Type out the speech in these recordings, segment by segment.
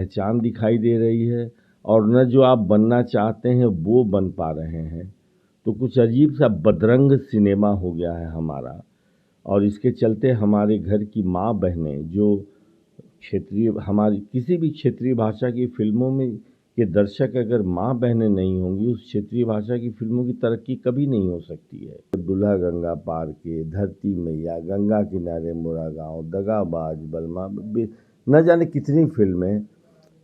पहचान दिखाई दे रही है और न जो आप बनना चाहते हैं वो बन पा रहे हैं। तो कुछ अजीब सा बदरंग सिनेमा हो गया है हमारा। और इसके चलते हमारे घर की माँ बहनें जो हमारी किसी भी क्षेत्रीय भाषा की फिल्मों में के दर्शक अगर माँ बहनें नहीं होंगी, उस क्षेत्रीय भाषा की फिल्मों की तरक्की कभी नहीं हो सकती है। दूल्हा गंगा पार के, धरती मैया, गंगा किनारे मोरा गाँव, दगाबाज, बलमा, न जाने कितनी फिल्में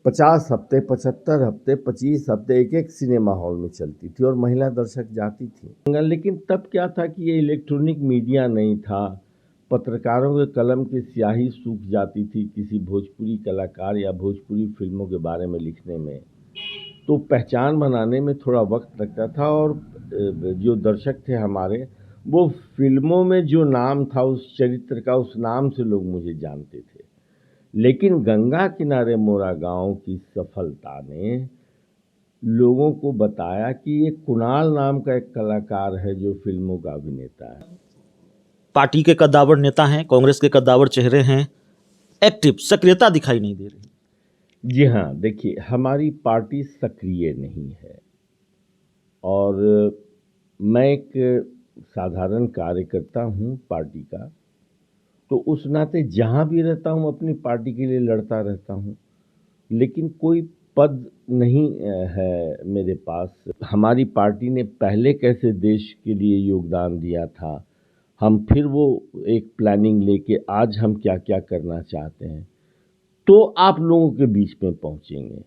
50 हफ्ते, 75 हफ्ते, 25 हफ्ते एक सिनेमा हॉल में चलती थी और महिला दर्शक जाती थी। लेकिन तब क्या था कि ये इलेक्ट्रॉनिक मीडिया नहीं था। पत्रकारों के कलम की स्याही सूख जाती थी किसी भोजपुरी कलाकार या भोजपुरी फिल्मों के बारे में लिखने में, तो पहचान बनाने में थोड़ा वक्त लगता था। और जो दर्शक थे हमारे, वो फिल्मों में जो नाम था उस चरित्र का, उस नाम से लोग मुझे जानते थे। लेकिन गंगा किनारे मोरा गाँव की सफलता ने लोगों को बताया कि ये कुणाल नाम का एक कलाकार है जो फिल्मों का अभिनेता है। पार्टी के कद्दावर नेता हैं, कांग्रेस के कद्दावर चेहरे हैं, एक्टिव सक्रियता दिखाई नहीं दे रही। जी हाँ, देखिए हमारी पार्टी सक्रिय नहीं है और मैं एक साधारण कार्यकर्ता हूँ पार्टी का, तो उस नाते जहाँ भी रहता हूँ अपनी पार्टी के लिए लड़ता रहता हूँ, लेकिन कोई पद नहीं है मेरे पास। हमारी पार्टी ने पहले कैसे देश के लिए योगदान दिया था, हम फिर वो एक प्लानिंग लेके आज हम क्या क्या करना चाहते हैं, तो आप लोगों के बीच में पहुंचेंगे।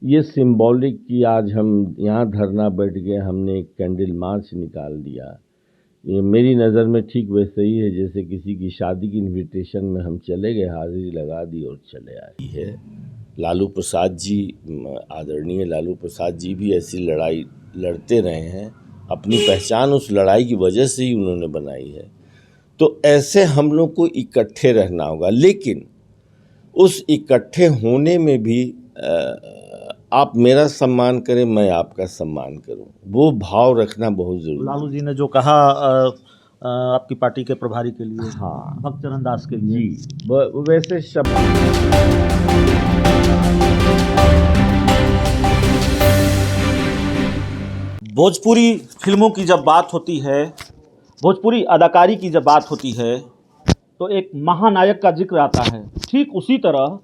ये सिंबॉलिक कि आज हम यहाँ धरना बैठ गए, हमने एक कैंडल मार्च निकाल दिया, ये मेरी नज़र में ठीक वैसे ही है जैसे किसी की शादी की इनविटेशन में हम चले गए, हाजिरी लगा दी और चले आई है। लालू प्रसाद जी, आदरणीय लालू प्रसाद जी भी ऐसी लड़ाई लड़ते रहे हैं, अपनी पहचान उस लड़ाई की वजह से ही उन्होंने बनाई है। तो ऐसे हम लोग को इकट्ठे रहना होगा, लेकिन उस इकट्ठे होने में भी आप मेरा सम्मान करें, मैं आपका सम्मान करूं, वो भाव रखना बहुत जरूरी है। लालू जी ने जो कहा आपकी पार्टी के प्रभारी के लिए, हाँ, भक्तचरण दास के लिए, जी वैसे शब्द। भोजपुरी फिल्मों की जब बात होती है, भोजपुरी अदाकारी की जब बात होती है, तो एक महानायक का जिक्र आता है। ठीक उसी तरह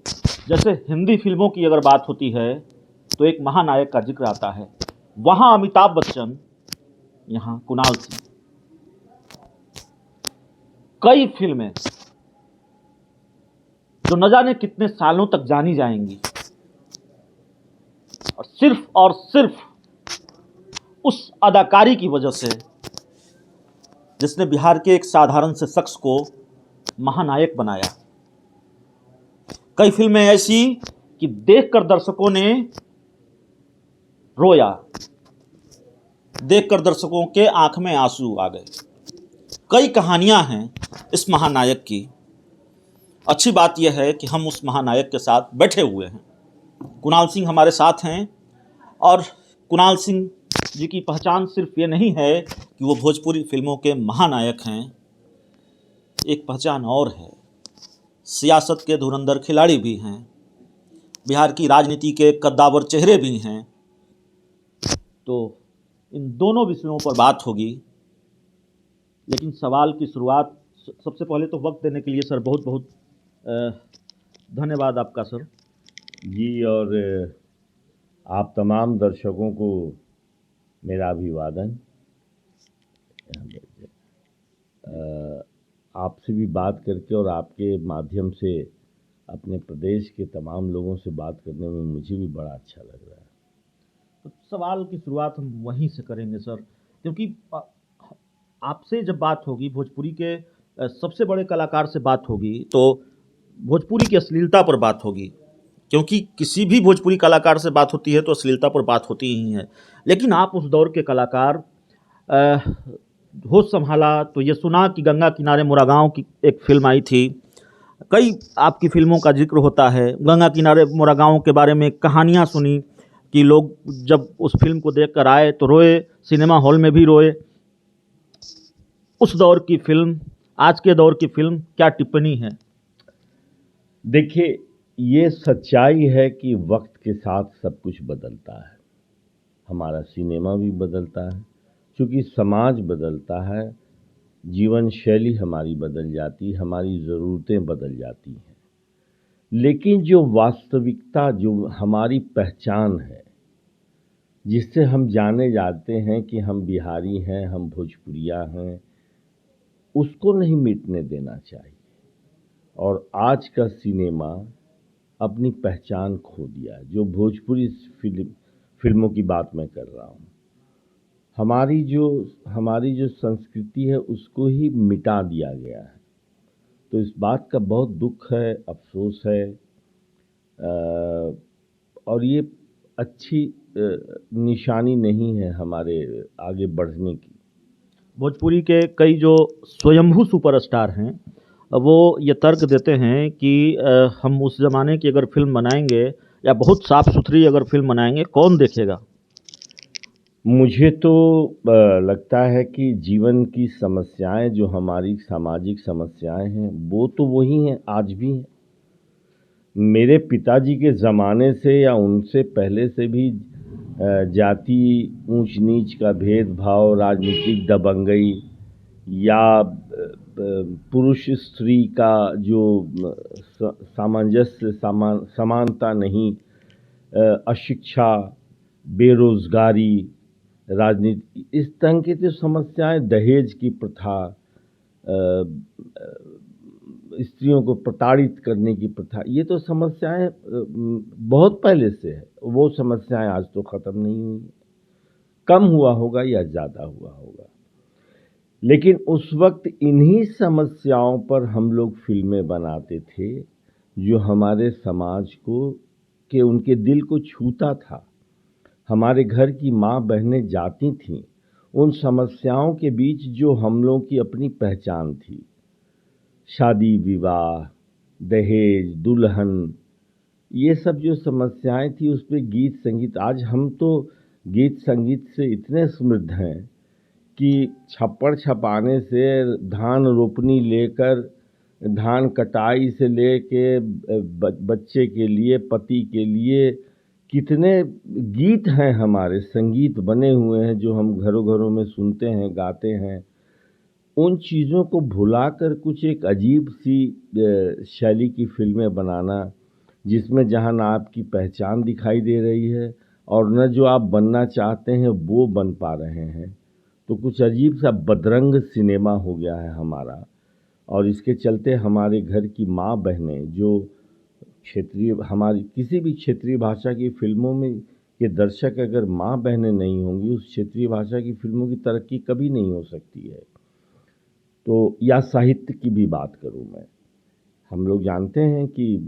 जैसे हिंदी फिल्मों की अगर बात होती है तो एक महानायक का जिक्र आता है। वहाँ अमिताभ बच्चन, यहाँ कुणाल सिंह। कई फिल्में जो न जाने कितने सालों तक जानी जाएंगी और सिर्फ उस अदाकारी की वजह से जिसने बिहार के एक साधारण से शख्स को महानायक बनाया। कई फिल्में ऐसी कि देखकर दर्शकों ने रोया, देखकर दर्शकों के आंख में आंसू आ गए। कई कहानियां हैं इस महानायक की। अच्छी बात यह है कि हम उस महानायक के साथ बैठे हुए हैं। कुणाल सिंह हमारे साथ हैं और कुणाल सिंह जी की पहचान सिर्फ ये नहीं है कि वो भोजपुरी फिल्मों के महानायक हैं, एक पहचान और है, सियासत के धुरंधर खिलाड़ी भी हैं, बिहार की राजनीति के कद्दावर चेहरे भी हैं। तो इन दोनों विषयों पर बात होगी, लेकिन सवाल की शुरुआत सबसे पहले तो वक्त देने के लिए सर बहुत बहुत धन्यवाद आपका सर जी। और आप तमाम दर्शकों को मेरा अभिवादन। आपसे भी बात करके और आपके माध्यम से अपने प्रदेश के तमाम लोगों से बात करने में मुझे भी बड़ा अच्छा लग रहा है। तो सवाल की शुरुआत हम वहीं से करेंगे सर, क्योंकि आपसे जब बात होगी, भोजपुरी के सबसे बड़े कलाकार से बात होगी, तो भोजपुरी की अश्लीलता पर बात होगी, क्योंकि किसी भी भोजपुरी कलाकार से बात होती है तो अश्लीलता पर बात होती ही है। लेकिन आप उस दौर के कलाकार, होश संभाला तो ये सुना कि गंगा किनारे मोरा गाँव की एक फिल्म आई थी, कई आपकी फिल्मों का जिक्र होता है। गंगा किनारे मोरा गाँव के बारे में कहानियाँ सुनी कि लोग जब उस फिल्म को देखकर आए तो रोए, सिनेमा हॉल में भी रोए। उस दौर की फिल्म, आज के दौर की फिल्म, क्या टिप्पणी है? देखिए, ये सच्चाई है कि वक्त के साथ सब कुछ बदलता है। हमारा सिनेमा भी बदलता है, क्योंकि समाज बदलता है, जीवन शैली हमारी बदल जाती है, हमारी ज़रूरतें बदल जाती हैं। लेकिन जो वास्तविकता, जो हमारी पहचान है, जिससे हम जाने जाते हैं कि हम बिहारी हैं, हम भोजपुरिया हैं, उसको नहीं मिटने देना चाहिए। और आज का सिनेमा अपनी पहचान खो दिया है। जो भोजपुरी फिल्मों की बात मैं कर रहा हूँ, हमारी जो संस्कृति है उसको ही मिटा दिया गया है। तो इस बात का बहुत दुख है, अफसोस है, और ये अच्छी निशानी नहीं है हमारे आगे बढ़ने की। भोजपुरी के कई जो स्वयंभू सुपरस्टार हैं वो ये तर्क देते हैं कि हम उस ज़माने की अगर फिल्म बनाएंगे या बहुत साफ़ सुथरी अगर फिल्म बनाएंगे, कौन देखेगा? मुझे तो लगता है कि जीवन की समस्याएं, जो हमारी सामाजिक समस्याएं हैं, वो तो वही हैं, आज भी हैं। मेरे पिताजी के ज़माने से या उनसे पहले से भी जाति, ऊंच नीच का भेदभाव, राजनीतिक दबंगई, या पुरुष स्त्री का जो सामंजस्य, समानता नहीं, अशिक्षा, बेरोजगारी, राजनीति, इस तरह की जो समस्याएं, दहेज की प्रथा, स्त्रियों को प्रताड़ित करने की प्रथा, ये तो समस्याएं बहुत पहले से है। वो समस्याएं आज तो ख़त्म नहीं हुई, कम हुआ होगा या ज़्यादा हुआ होगा। लेकिन उस वक्त इन्हीं समस्याओं पर हम लोग फिल्में बनाते थे, जो हमारे समाज को, के उनके दिल को छूता था। हमारे घर की माँ बहनें जाती थीं, उन समस्याओं के बीच जो हम लोगों की अपनी पहचान थी, शादी विवाह, दहेज, दुल्हन, ये सब जो समस्याएं थी, उस पे गीत संगीत, आज हम तो गीत संगीत से इतने समृद्ध हैं कि छप्पड़ छपाने से, धान रोपनी लेकर, धान कटाई से लेके बच्चे के लिए, पति के लिए, कितने गीत हैं, हमारे संगीत बने हुए हैं जो हम घरों घरों में सुनते हैं, गाते हैं। उन चीज़ों को भुलाकर कुछ एक अजीब सी शैली की फिल्में बनाना, जिसमें जहाँ ना आपकी पहचान दिखाई दे रही है और न जो आप बनना चाहते हैं वो बन पा रहे हैं, तो कुछ अजीब सा बदरंग सिनेमा हो गया है हमारा। और इसके चलते हमारे घर की माँ बहनें, जो क्षेत्रीय, हमारी किसी भी क्षेत्रीय भाषा की फिल्मों में के दर्शक अगर माँ बहनें नहीं होंगी, उस क्षेत्रीय भाषा की फिल्मों की तरक्की कभी नहीं हो सकती है। तो या साहित्य की भी बात करूं मैं, हम लोग जानते हैं कि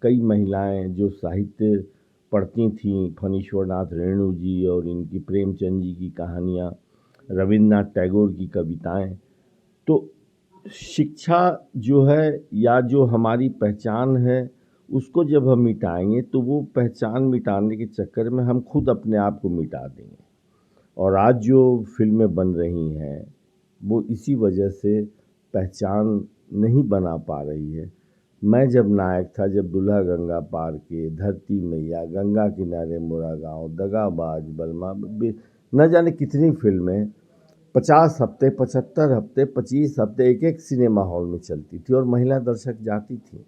कई महिलाएं जो साहित्य पढ़ती थीं, फणीश्वरनाथ रेणु जी और इनकी प्रेमचंद जी की कहानियाँ, रविन्द्रनाथ टैगोर की कविताएं, तो शिक्षा जो है या जो हमारी पहचान है, उसको जब हम मिटाएंगे तो वो पहचान मिटाने के चक्कर में हम खुद अपने आप को मिटा देंगे। और आज जो फिल्में बन रही हैं वो इसी वजह से पहचान नहीं बना पा रही है। मैं जब नायक था, जब दुल्हा गंगा पार के, धरती मैया, गंगा किनारे मोरा गाँव, दगाबाज, बलमा, न जाने कितनी फिल्में 50 हफ्ते, 75 हफ्ते, 25 हफ्ते एक एक सिनेमा हॉल में चलती थी और महिला दर्शक जाती थी।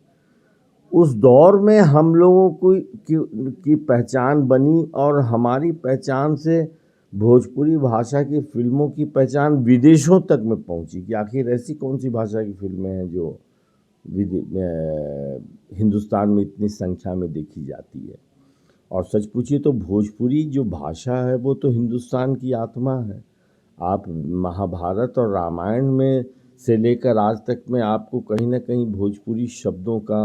उस दौर में हम लोगों की पहचान बनी, और हमारी पहचान से भोजपुरी भाषा की फिल्मों की पहचान विदेशों तक में पहुंची कि आखिर ऐसी कौन सी भाषा की फिल्में हैं जो हिंदुस्तान में इतनी संख्या में देखी जाती है। और सच पूछिए तो भोजपुरी जो भाषा है वो तो हिंदुस्तान की आत्मा है। आप महाभारत और रामायण में से लेकर आज तक में आपको कहीं ना कहीं भोजपुरी शब्दों का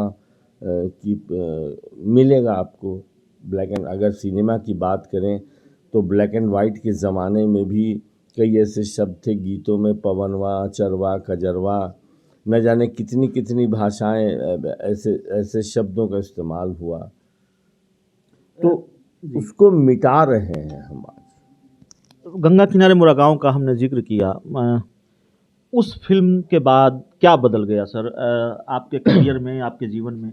मिलेगा आपको। ब्लैक एंड, अगर सिनेमा की बात करें तो ब्लैक एंड वाइट के ज़माने में भी कई ऐसे शब्द थे गीतों में, पवनवा, चरवा, कजरवा, न जाने कितनी कितनी भाषाएं, ऐसे शब्दों का इस्तेमाल हुआ, तो उसको मिटा रहे हैं हम आज। गंगा किनारे मोरा गाँव का हमने जिक्र किया, उस फिल्म के बाद क्या बदल गया सर आपके करियर में, आपके जीवन में?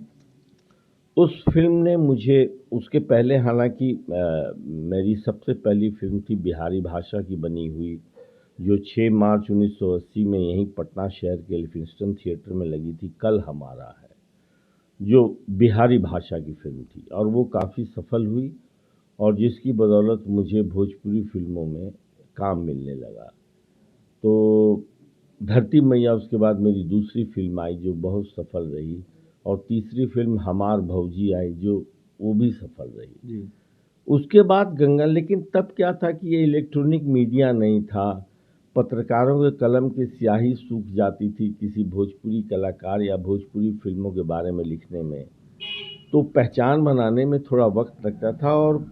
उस फ़िल्म ने मुझे, उसके पहले हालाँकि मेरी सबसे पहली फ़िल्म थी बिहारी भाषा की बनी हुई, जो 6 मार्च 1980 में यहीं पटना शहर के एल्फिंस्टन थिएटर में लगी थी, कल हमारा है, जो बिहारी भाषा की फ़िल्म थी और वो काफ़ी सफल हुई और जिसकी बदौलत मुझे भोजपुरी फ़िल्मों में काम मिलने लगा। तो धरती मैया उसके बाद मेरी दूसरी फ़िल्म आई जो बहुत सफल रही, और तीसरी फ़िल्म हमार भौजी आई जो वो भी सफल रही। जी। उसके बाद गंगा, लेकिन तब क्या था कि ये इलेक्ट्रॉनिक मीडिया नहीं था, पत्रकारों के कलम की स्याही सूख जाती थी किसी भोजपुरी कलाकार या भोजपुरी फ़िल्मों के बारे में लिखने में, तो पहचान बनाने में थोड़ा वक्त लगता था और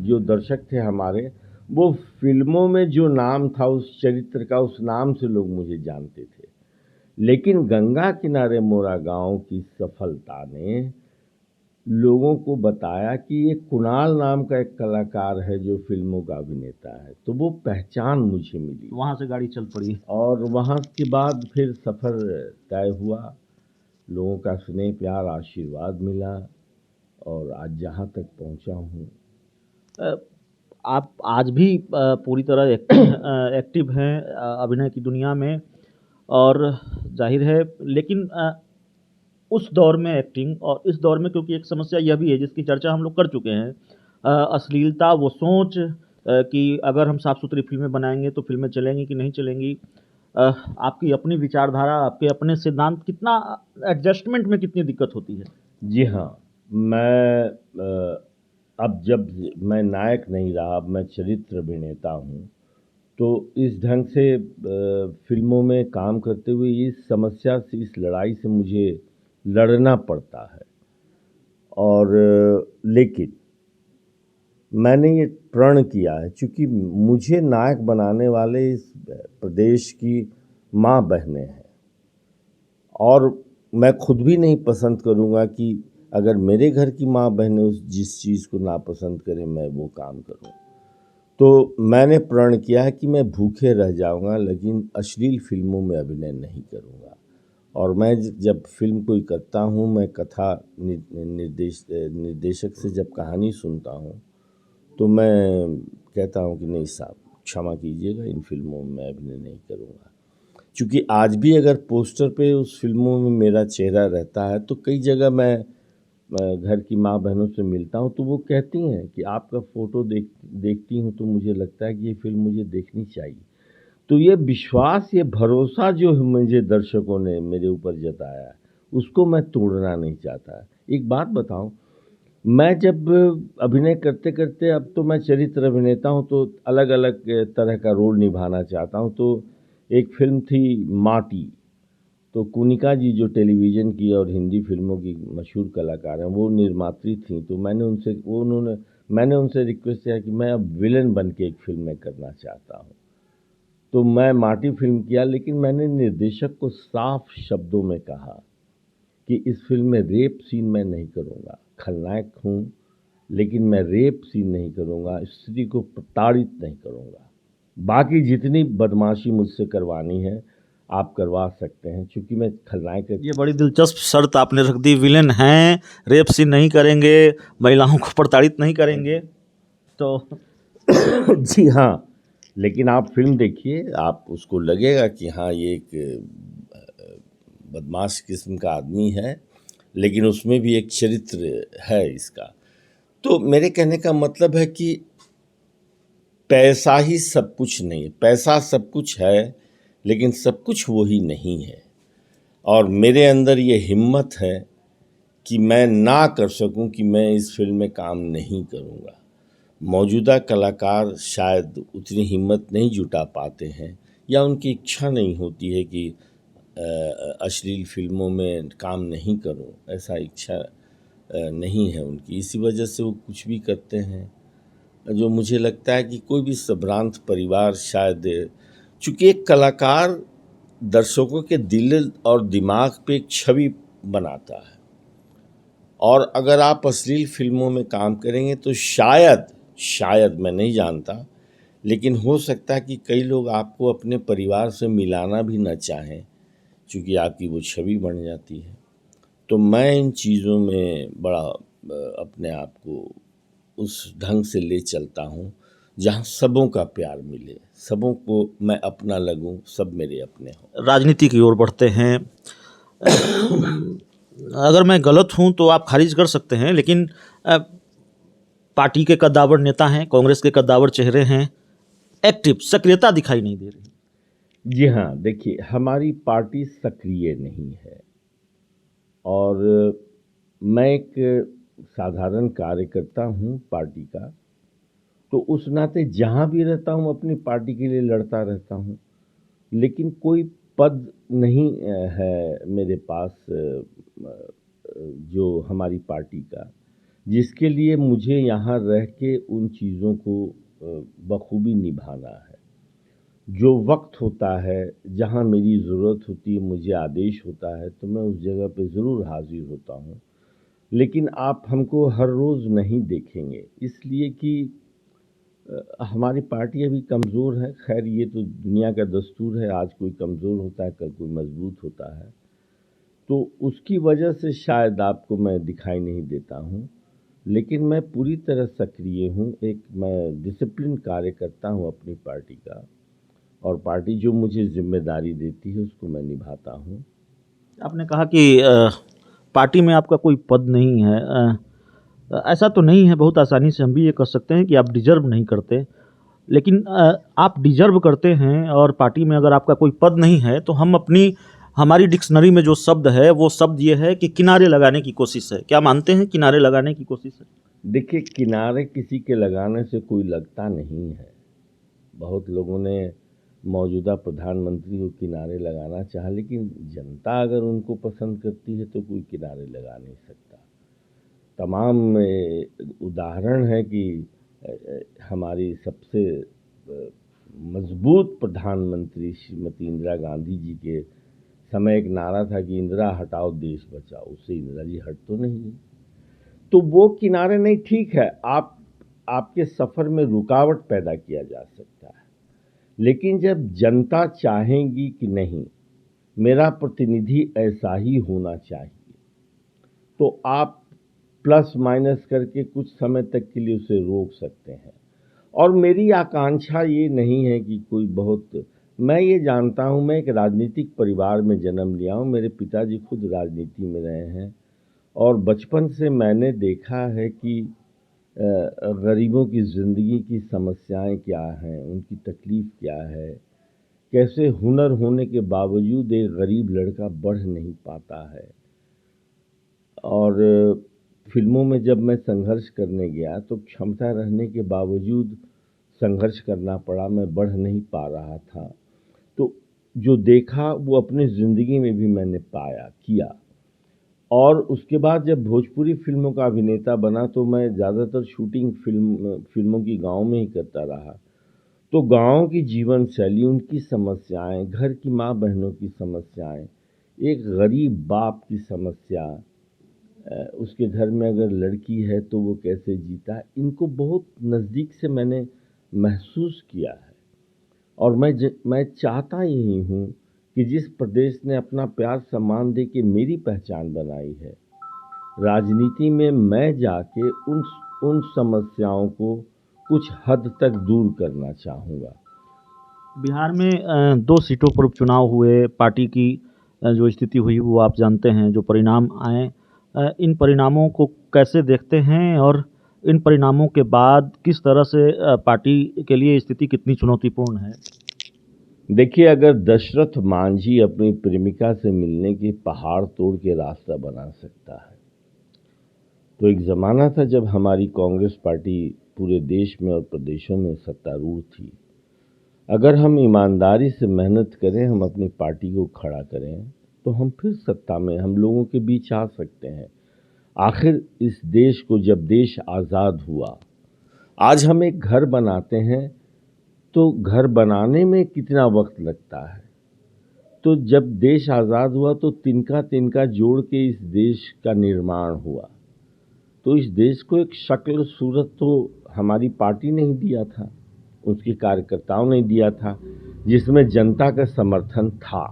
जो दर्शक थे हमारे, वो फ़िल्मों में जो नाम था उस चरित्र का, उस नाम से लोग मुझे जानते थे। लेकिन गंगा किनारे मोरा गाँव की सफलता ने लोगों को बताया कि ये कुणाल नाम का एक कलाकार है जो फ़िल्मों का अभिनेता है, तो वो पहचान मुझे मिली वहाँ से गाड़ी चल पड़ी। और वहाँ के बाद फिर सफ़र तय हुआ, लोगों का स्नेह, प्यार, आशीर्वाद मिला और आज जहाँ तक पहुँचा हूँ। अ, आप आज भी पूरी तरह एक्टिव हैं अभिनय की दुनिया में, और जाहिर है, लेकिन उस दौर में एक्टिंग और इस दौर में, क्योंकि एक समस्या यह भी है जिसकी चर्चा हम लोग कर चुके हैं, अश्लीलता, वो सोच कि अगर हम साफ सुथरी फिल्में बनाएंगे तो फिल्में चलेंगी कि नहीं चलेंगी। आपकी अपनी विचारधारा, आपके अपने सिद्धांत, कितना एडजस्टमेंट में कितनी दिक्कत होती है? जी हाँ, मैं अब जब मैं नायक नहीं रहा, अब मैं चरित्र अभिनेता हूँ, तो इस ढंग से फ़िल्मों में काम करते हुए इस समस्या से, इस लड़ाई से मुझे लड़ना पड़ता है। और लेकिन मैंने ये प्रण किया है, चूँकि मुझे नायक बनाने वाले इस प्रदेश की माँ बहनें हैं और मैं खुद भी नहीं पसंद करूँगा कि अगर मेरे घर की माँ बहनें उस जिस चीज़ को नापसंद करें मैं वो काम करूँ। तो मैंने प्रण किया है कि मैं भूखे रह जाऊँगा लेकिन अश्लील फ़िल्मों में अभिनय नहीं करूँगा। और मैं जब फ़िल्म कोई करता हूँ, मैं कथा निर्देशक से जब कहानी सुनता हूँ तो मैं कहता हूँ कि नहीं साहब, क्षमा कीजिएगा, इन फ़िल्मों में मैं अभिनय नहीं करूँगा। चूँकि आज भी अगर पोस्टर पे उस फ़िल्मों में मेरा चेहरा रहता है तो कई जगह मैं घर की माँ बहनों से मिलता हूँ तो वो कहती हैं कि आपका फ़ोटो देखती हूँ तो मुझे लगता है कि ये फ़िल्म मुझे देखनी चाहिए। तो ये विश्वास, ये भरोसा जो मुझे दर्शकों ने मेरे ऊपर जताया है, उसको मैं तोड़ना नहीं चाहता। एक बात बताऊँ, मैं जब अभिनय करते-करते, अब तो मैं चरित्र अभिनेता हूँ तो अलग-अलग तरह का रोल निभाना चाहता हूँ। तो एक फ़िल्म थी माटी, तो कुनिका जी जो टेलीविज़न की और हिंदी फ़िल्मों की मशहूर कलाकार हैं, वो निर्मात्री थीं। तो मैंने उनसे रिक्वेस्ट किया कि मैं अब विलेन बन के एक फ़िल्म में करना चाहता हूँ। तो मैं माटी फ़िल्म किया, लेकिन मैंने निर्देशक को साफ शब्दों में कहा कि इस फ़िल्म में रेप सीन मैं नहीं करूँगा। खलनायक हूँ, लेकिन मैं रेप सीन नहीं करूँगा, स्त्री को प्रताड़ित नहीं करूँगा। बाकी जितनी बदमाशी मुझसे करवानी है, आप करवा सकते हैं, चूँकि मैं खलनायक। ये बड़ी दिलचस्प शर्त आपने रख दी, विलेन हैं, रेप सीन नहीं करेंगे, महिलाओं को प्रताड़ित नहीं करेंगे, तो जी हाँ, लेकिन आप फ़िल्म देखिए, आप उसको लगेगा कि हाँ, ये एक बदमाश किस्म का आदमी है, लेकिन उसमें भी एक चरित्र है इसका। तो मेरे कहने का मतलब है कि पैसा ही सब कुछ नहीं, पैसा सब कुछ है, लेकिन सब कुछ वो ही नहीं है। और मेरे अंदर ये हिम्मत है कि मैं ना कर सकूं कि मैं इस फ़िल्म में काम नहीं करूंगा। मौजूदा कलाकार शायद उतनी हिम्मत नहीं जुटा पाते हैं या उनकी इच्छा नहीं होती है कि अश्लील फ़िल्मों में काम नहीं करूं, ऐसा इच्छा नहीं है उनकी। इसी वजह से वो कुछ भी करते हैं, जो मुझे लगता है कि कोई भी संभ्रांत परिवार शायद, चूँकि एक कलाकार दर्शकों के दिल और दिमाग पे एक छवि बनाता है, और अगर आप अश्लील फ़िल्मों में काम करेंगे तो शायद मैं नहीं जानता, लेकिन हो सकता है कि कई लोग आपको अपने परिवार से मिलाना भी न चाहें, चूँकि आपकी वो छवि बन जाती है। तो मैं इन चीज़ों में बड़ा अपने आप को उस ढंग से ले चलता हूँ जहाँ सबों का प्यार मिले, सबों को मैं अपना लगूं, सब मेरे अपने हों। राजनीति की ओर बढ़ते हैं। अगर मैं गलत हूं तो आप खारिज कर सकते हैं, लेकिन पार्टी के कद्दावर नेता हैं, कांग्रेस के कद्दावर चेहरे हैं, एक्टिव सक्रियता दिखाई नहीं दे रही। जी हाँ, देखिए हमारी पार्टी सक्रिय नहीं है और मैं एक साधारण कार्यकर्ता हूँ पार्टी का, तो उस नाते जहाँ भी रहता हूँ अपनी पार्टी के लिए लड़ता रहता हूँ, लेकिन कोई पद नहीं है मेरे पास जो हमारी पार्टी का, जिसके लिए मुझे यहाँ रह के उन चीज़ों को बखूबी निभाना है। जो वक्त होता है, जहाँ मेरी ज़रूरत होती है, मुझे आदेश होता है, तो मैं उस जगह पे ज़रूर हाज़िर होता हूँ। लेकिन आप हमको हर रोज़ नहीं देखेंगे, इसलिए कि हमारी पार्टी अभी कमज़ोर है। खैर ये तो दुनिया का दस्तूर है, आज कोई कमज़ोर होता है, कल कोई मज़बूत होता है, तो उसकी वजह से शायद आपको मैं दिखाई नहीं देता हूँ। लेकिन मैं पूरी तरह सक्रिय हूँ, एक मैं डिसिप्लिन कार्यकर्ता हूँ अपनी पार्टी का, और पार्टी जो मुझे जिम्मेदारी देती है उसको मैं निभाता हूँ। आपने कहा कि पार्टी में आपका कोई पद नहीं है। ऐसा तो नहीं है, बहुत आसानी से हम भी ये कह सकते हैं कि आप डिजर्व नहीं करते, लेकिन आप डिजर्व करते हैं। और पार्टी में अगर आपका कोई पद नहीं है तो हमारी डिक्शनरी में जो शब्द है वो शब्द ये है कि किनारे लगाने की कोशिश है। क्या मानते हैं किनारे लगाने की कोशिश है? देखिए, किनारे किसी के लगाने से कोई लगता नहीं है। बहुत लोगों ने मौजूदा प्रधानमंत्री को किनारे लगाना चाहा, लेकिन जनता अगर उनको पसंद करती है तो कोई किनारे लगा नहीं सकता। तमाम उदाहरण है कि हमारी सबसे मजबूत प्रधानमंत्री श्रीमती इंदिरा गांधी जी के समय एक नारा था कि इंदिरा हटाओ देश बचाओ, उससे इंदिरा जी हट तो नहीं है। तो वो किनारे नहीं, ठीक है, आपके सफ़र में रुकावट पैदा किया जा सकता है, लेकिन जब जनता चाहेगी कि नहीं मेरा प्रतिनिधि ऐसा ही होना चाहिए, तो आप प्लस माइनस करके कुछ समय तक के लिए उसे रोक सकते हैं। और मेरी आकांक्षा ये नहीं है कि कोई बहुत, मैं ये जानता हूँ, मैं एक राजनीतिक परिवार में जन्म लिया हूँ, मेरे पिताजी खुद राजनीति में रहे हैं, और बचपन से मैंने देखा है कि गरीबों की ज़िंदगी की समस्याएं क्या हैं, उनकी तकलीफ़ क्या है, कैसे हुनर होने के बावजूद एक गरीब लड़का बढ़ नहीं पाता है। और फिल्मों में जब मैं संघर्ष करने गया तो क्षमता रहने के बावजूद संघर्ष करना पड़ा, मैं बढ़ नहीं पा रहा था। तो जो देखा वो अपनी ज़िंदगी में भी मैंने पाया, किया। और उसके बाद जब भोजपुरी फिल्मों का अभिनेता बना तो मैं ज़्यादातर शूटिंग फिल्मों की गाँव में ही करता रहा। तो गाँव की जीवन शैली, उनकी समस्याएं, घर की माँ बहनों की समस्याएं, एक गरीब बाप की समस्या, उसके घर में अगर लड़की है तो वो कैसे जीता है, इनको बहुत नज़दीक से मैंने महसूस किया है। और मैं चाहता यही हूँ कि जिस प्रदेश ने अपना प्यार सम्मान दे के मेरी पहचान बनाई है, राजनीति में मैं जाके उन समस्याओं को कुछ हद तक दूर करना चाहूँगा। बिहार में 2 सीटों पर उपचुनाव हुए, पार्टी की जो स्थिति हुई वो आप जानते हैं, जो परिणाम आए, इन परिणामों को कैसे देखते हैं? और इन परिणामों के बाद किस तरह से पार्टी के लिए स्थिति कितनी चुनौतीपूर्ण है? देखिए, अगर दशरथ मांझी अपनी प्रेमिका से मिलने के पहाड़ तोड़ के रास्ता बना सकता है, तो एक ज़माना था जब हमारी कांग्रेस पार्टी पूरे देश में और प्रदेशों में सत्तारूढ़ थी। अगर हम ईमानदारी से मेहनत करें, हम अपनी पार्टी को खड़ा करें, तो हम फिर सत्ता में हम लोगों के बीच आ सकते हैं। आखिर इस देश को जब देश आज़ाद हुआ, आज हम एक घर बनाते हैं तो घर बनाने में कितना वक्त लगता है, तो जब देश आज़ाद हुआ तो तिनका तिनका जोड़ के इस देश का निर्माण हुआ। तो इस देश को एक शक्ल सूरत तो हमारी पार्टी ने ही दिया था, उसके कार्यकर्ताओं ने दिया था, जिसमें जनता का समर्थन था।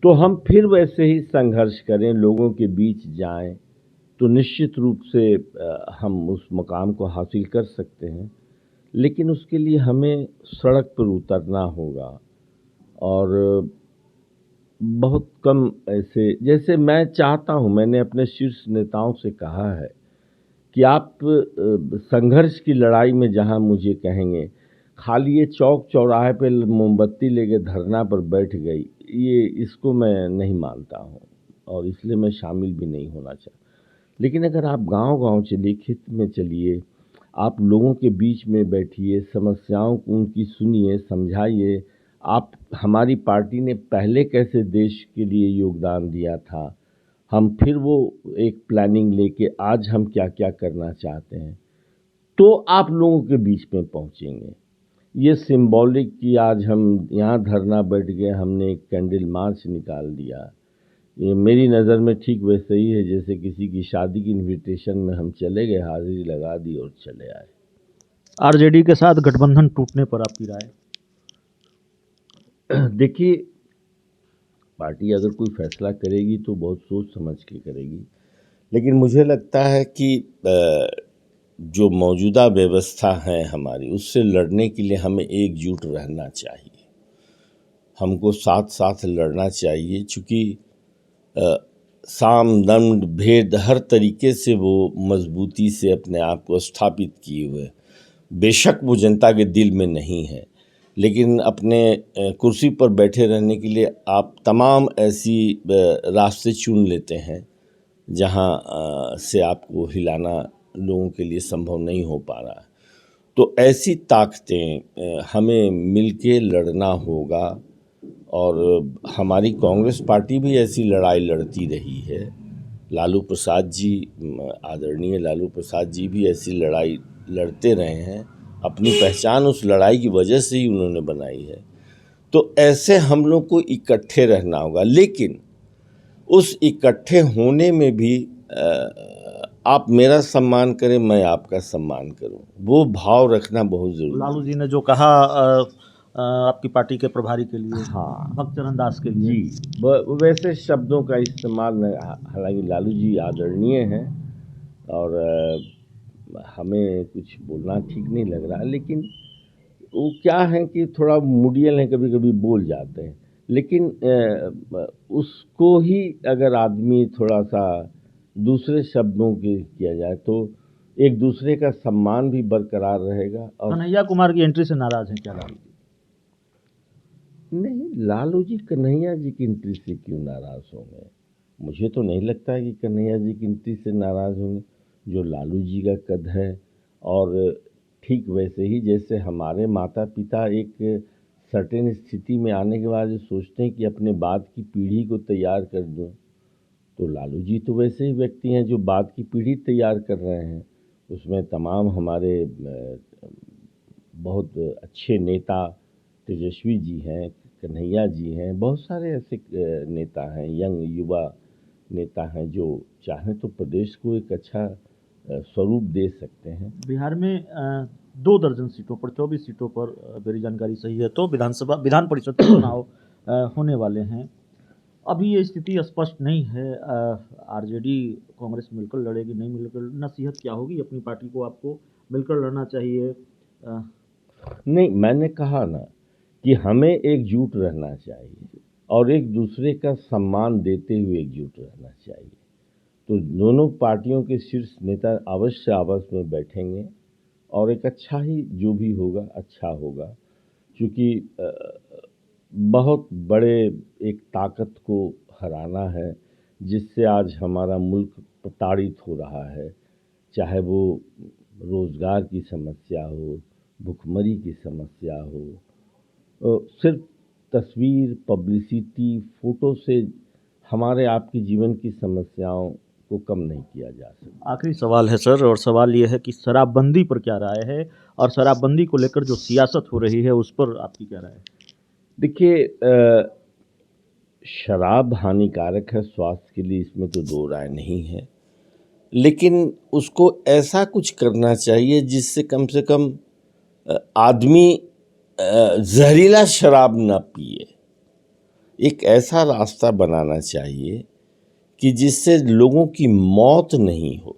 तो हम फिर वैसे ही संघर्ष करें, लोगों के बीच जाएं, तो निश्चित रूप से हम उस मुकाम को हासिल कर सकते हैं। लेकिन उसके लिए हमें सड़क पर उतरना होगा और बहुत कम ऐसे, जैसे मैं चाहता हूं, मैंने अपने शीर्ष नेताओं से कहा है कि आप संघर्ष की लड़ाई में जहां मुझे कहेंगे, खाली ये चौक चौराहे पे मोमबत्ती लेके धरना पर बैठ गई, ये इसको मैं नहीं मानता हूं और इसलिए मैं शामिल भी नहीं होना चाहता। लेकिन अगर आप गांव-गांव चलिए, खेत में चलिए, आप लोगों के बीच में बैठिए, समस्याओं को उनकी सुनिए, समझाइए। आप, हमारी पार्टी ने पहले कैसे देश के लिए योगदान दिया था, हम फिर वो एक प्लानिंग लेके आज हम क्या-क्या करना चाहते हैं, तो आप लोगों के बीच में पहुंचेंगे। ये सिंबॉलिक कि आज हम यहाँ धरना बैठ गए, हमने एक कैंडल मार्च निकाल दिया, ये मेरी नज़र में ठीक वैसे ही है जैसे किसी की शादी की इनविटेशन में हम चले गए, हाजिरी लगा दी और चले आए। आरजेडी के साथ गठबंधन टूटने पर आपकी राय? देखिए, पार्टी अगर कोई फैसला करेगी तो बहुत सोच समझ के करेगी, लेकिन मुझे लगता है कि जो मौजूदा व्यवस्था है हमारी, उससे लड़ने के लिए हमें एकजुट रहना चाहिए, हमको साथ साथ लड़ना चाहिए। चूँकि साम दंड भेद हर तरीके से वो मजबूती से अपने आप को स्थापित किए हुए, बेशक वो जनता के दिल में नहीं है, लेकिन अपने कुर्सी पर बैठे रहने के लिए आप तमाम ऐसी रास्ते चुन लेते हैं जहां से आपको हिलाना लोगों के लिए संभव नहीं हो पा रहा है। तो ऐसी ताकतें हमें मिलके लड़ना होगा और हमारी कांग्रेस पार्टी भी ऐसी लड़ाई लड़ती रही है। लालू प्रसाद जी, आदरणीय लालू प्रसाद जी भी ऐसी लड़ाई लड़ते रहे हैं, अपनी पहचान उस लड़ाई की वजह से ही उन्होंने बनाई है। तो ऐसे हम लोग को इकट्ठे रहना होगा, लेकिन उस इकट्ठे होने में भी आप मेरा सम्मान करें, मैं आपका सम्मान करूं, वो भाव रखना बहुत जरूरी है। लालू जी ने जो कहा आपकी पार्टी के प्रभारी के लिए, हाँ, भक्तचरण दास के लिए, जी, वैसे शब्दों का इस्तेमाल न, हालांकि लालू जी आदरणीय हैं और हमें कुछ बोलना ठीक नहीं लग रहा, लेकिन वो क्या है कि थोड़ा मुडियल हैं, कभी कभी बोल जाते हैं, लेकिन उसको ही अगर आदमी थोड़ा सा दूसरे शब्दों के किया जाए तो एक दूसरे का सम्मान भी बरकरार रहेगा। और कन्हैया कुमार की एंट्री से नाराज हैं क्या लालू जी? नहीं, लालू जी कन्हैया जी की एंट्री से क्यों नाराज होंगे? मुझे तो नहीं लगता है कि कन्हैया जी की एंट्री से नाराज होंगे। जो लालू जी का कद है, और ठीक वैसे ही जैसे हमारे माता पिता एक सर्टेन स्थिति में आने के बाद सोचते हैं कि अपने बाद की पीढ़ी को तैयार कर दूं, तो लालू जी तो वैसे ही व्यक्ति हैं जो बाद की पीढ़ी तैयार कर रहे हैं। उसमें तमाम हमारे बहुत अच्छे नेता तेजस्वी जी हैं, कन्हैया जी हैं, बहुत सारे ऐसे नेता हैं, यंग युवा नेता हैं जो चाहें तो प्रदेश को एक अच्छा स्वरूप दे सकते हैं। बिहार में 2 दर्जन सीटों पर, 24 सीटों पर, मेरी जानकारी सही है तो विधान परिषद के चुनाव होने वाले हैं। अभी ये स्थिति स्पष्ट नहीं है, आरजेडी कांग्रेस मिलकर लड़ेगी, नहीं मिलकर, नसीहत क्या होगी अपनी पार्टी को? आपको मिलकर लड़ना चाहिए? नहीं, मैंने कहा ना कि हमें एकजुट रहना चाहिए और एक दूसरे का सम्मान देते हुए एकजुट रहना चाहिए। तो दोनों पार्टियों के शीर्ष नेता अवश्य आपस में बैठेंगे और एक अच्छा ही जो भी होगा अच्छा होगा, क्योंकि बहुत बड़े एक ताकत को हराना है जिससे आज हमारा मुल्क प्रताड़ित हो रहा है, चाहे वो रोज़गार की समस्या हो, भुखमरी की समस्या हो। सिर्फ तस्वीर, पब्लिसिटी, फ़ोटो से हमारे आपके जीवन की समस्याओं को कम नहीं किया जा सकता। आखिरी सवाल है सर, और सवाल ये है कि शराबबंदी पर क्या राय है, और शराबबंदी को लेकर जो सियासत हो रही है उस पर आपकी क्या राय है? देखिए, शराब हानिकारक है स्वास्थ्य के लिए, इसमें तो दो राय नहीं है, लेकिन उसको ऐसा कुछ करना चाहिए जिससे कम से कम आदमी जहरीला शराब ना पिए। एक ऐसा रास्ता बनाना चाहिए कि जिससे लोगों की मौत नहीं हो।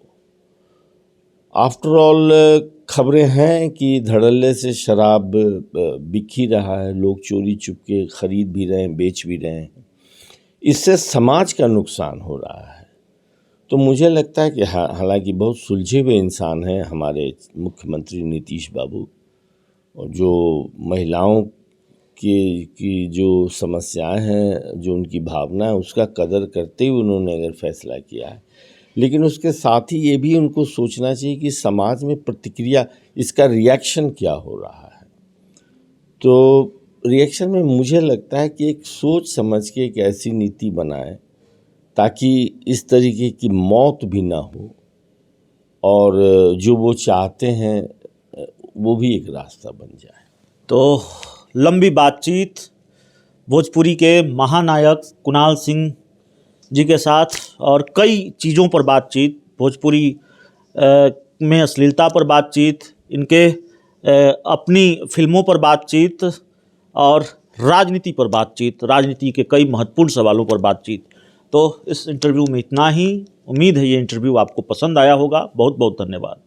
आफ्टर ऑल खबरें हैं कि धड़ल्ले से शराब बिक ही रहा है, लोग चोरी चुपके खरीद भी रहे हैं, बेच भी रहे हैं। इससे समाज का नुकसान हो रहा है। तो मुझे लगता है कि हालांकि बहुत सुलझे हुए इंसान हैं हमारे मुख्यमंत्री नीतीश बाबू, और जो महिलाओं की जो समस्याएं हैं, जो उनकी भावना है, उसका कदर करते हुए उन्होंने अगर फैसला किया है, लेकिन उसके साथ ही ये भी उनको सोचना चाहिए कि समाज में प्रतिक्रिया, इसका रिएक्शन क्या हो रहा है। तो रिएक्शन में मुझे लगता है कि एक सोच समझ के एक ऐसी नीति बनाए ताकि इस तरीके की मौत भी ना हो, और जो वो चाहते हैं वो भी एक रास्ता बन जाए। तो लंबी बातचीत भोजपुरी के महानायक कुणाल सिंह जी के साथ, और कई चीज़ों पर बातचीत, भोजपुरी में अश्लीलता पर बातचीत, इनके अपनी फिल्मों पर बातचीत, और राजनीति पर बातचीत, राजनीति के कई महत्वपूर्ण सवालों पर बातचीत। तो इस इंटरव्यू में इतना ही। उम्मीद है ये इंटरव्यू आपको पसंद आया होगा। बहुत बहुत धन्यवाद।